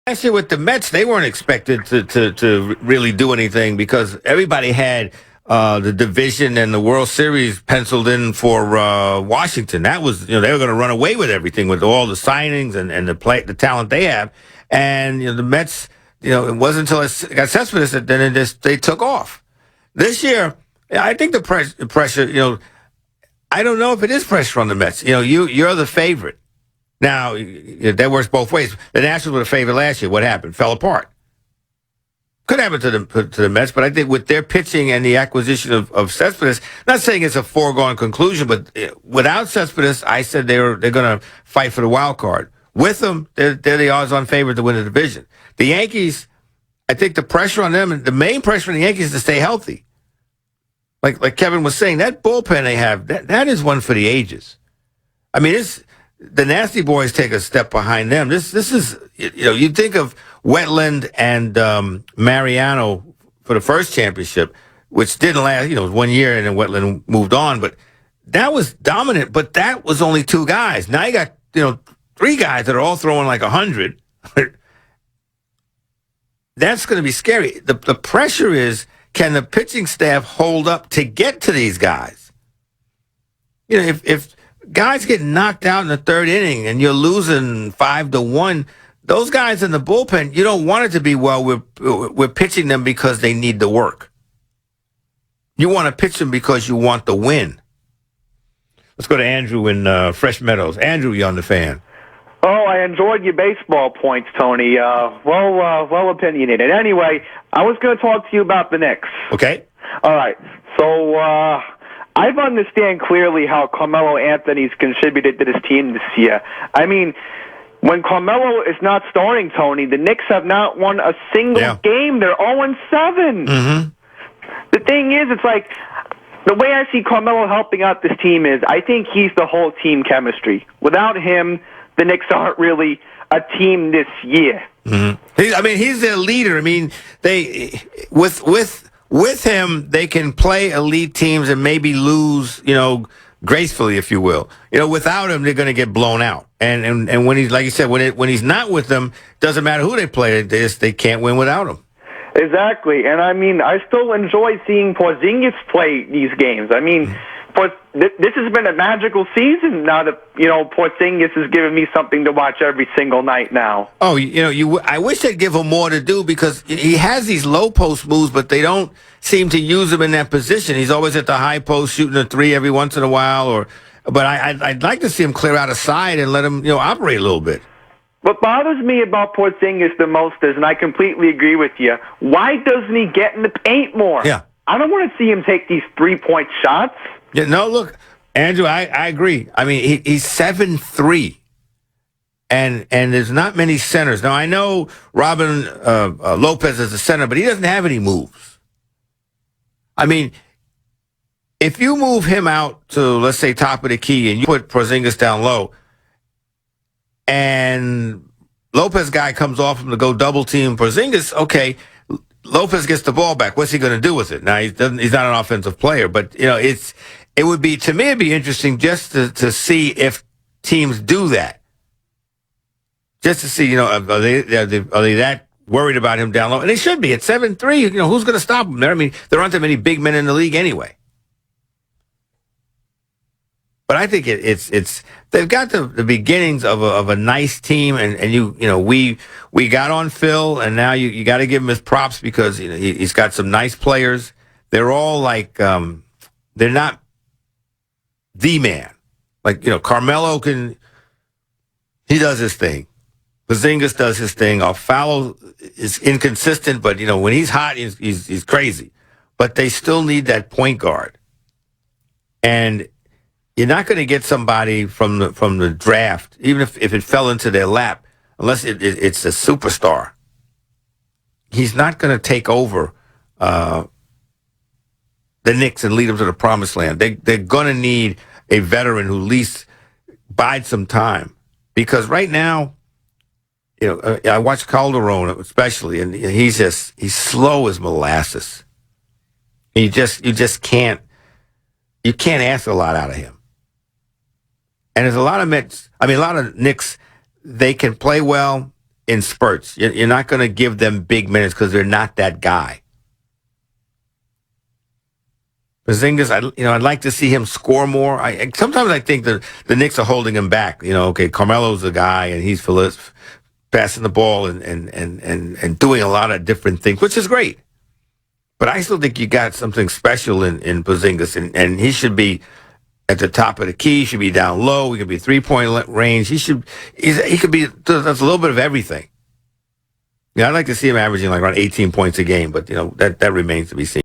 Last year with the Mets, they weren't expected to really do anything because everybody had the division and the World Series penciled in for Washington. That was, they were going to run away with everything with all the signings and the talent they have. And the Mets, it wasn't until it got Cespedes that then they took off. This year, I think the pressure, I don't know if it is pressure on the Mets. You're the favorite. Now, that works both ways. The Nationals were the favorite last year. What happened? Fell apart. Could happen to the Mets, but I think with their pitching and the acquisition of Cespedes, not saying it's a foregone conclusion, but without Cespedes, I said they're going to fight for the wild card. With them, they're the odds-on favorite to win the division. The Yankees, I think the pressure on them, the main pressure on the Yankees is to stay healthy. Like Kevin was saying, that bullpen they have, that is one for the ages. I mean, the Nasty Boys take a step behind them. This is, you think of Wetland and Mariano for the first championship, which didn't last, 1 year, and then Wetland moved on. But that was dominant, but that was only two guys. Now you got, three guys that are all throwing like 100. That's going to be scary. The pressure is, can the pitching staff hold up to get to these guys? If guys get knocked out in the third inning and you're losing 5-1, those guys in the bullpen, you don't want it to be, well, we're pitching them because they need the work. You want to pitch them because you want the win. Let's go to Andrew in Fresh Meadows. Andrew, you're on the Fan. Oh, I enjoyed your baseball points, Tony. Well opinionated. Anyway, I was going to talk to you about the Knicks. Okay. All right. So I understand clearly how Carmelo Anthony's contributed to this team this year. I mean, when Carmelo is not starting, Tony, the Knicks have not won a single game. They're 0-7. Mm-hmm. The thing is, it's like, the way I see Carmelo helping out this team is, I think he's the whole team chemistry. Without him, the Knicks aren't really a team this year. Mm-hmm. He's their leader. I mean, they with him, they can play elite teams and maybe lose, gracefully, if you will. Without him, they're going to get blown out. And when he's, like you said, when he's not with them, doesn't matter who they play. They can't win without him. Exactly. And I still enjoy seeing Porzingis play these games. This has been a magical season now that, Porzingis has given me something to watch every single night now. Oh, I wish they'd give him more to do because he has these low post moves, but they don't seem to use him in that position. He's always at the high post shooting a three every once in a while. But I'd like to see him clear out a side and let him, operate a little bit. What bothers me about Porzingis the most is, and I completely agree with you, why doesn't he get in the paint more? Yeah. I don't want to see him take these three-point shots. Yeah, no, look, Andrew, I agree. He's 7'3", and there's not many centers. Now, I know Robin Lopez is a center, but he doesn't have any moves. If you move him out to, let's say, top of the key, and you put Porzingis down low, and Lopez guy comes off him to go double team Porzingis, okay, Lopez gets the ball back. What's he going to do with it? Now, he's not an offensive player, but, it would be, to me, it'd be interesting just to see if teams do that. Just to see, are they that worried about him down low? And they should be. At 7'3", who's going to stop him there? There aren't that many big men in the league anyway. But I think it's they've got the beginnings of a nice team, and we got on Phil, and now you got to give him his props because he's got some nice players. They're all like they're not the man. Like, Carmelo he does his thing. Porzingis does his thing. Alfalo is inconsistent, but, when he's hot, he's crazy. But they still need that point guard. And you're not going to get somebody from the draft, even if it fell into their lap, unless it's a superstar. He's not going to take over the Knicks and lead them to the promised land. They're going to need a veteran who at least bide some time. Because right now, I watch Calderon especially, and he's slow as molasses. You just can't ask a lot out of him. And there's a lot of Knicks, they can play well, in spurts. You're not going to give them big minutes because they're not that guy. Porzingis, I'd like to see him score more. Sometimes I think the Knicks are holding him back. Okay, Carmelo's the guy, and he's passing the ball and doing a lot of different things, which is great. But I still think you got something special in Porzingis, and he should be at the top of the key. He should be down low. He could be 3-point range. He could be. That's a little bit of everything. I'd like to see him averaging like around 18 points a game, but that remains to be seen.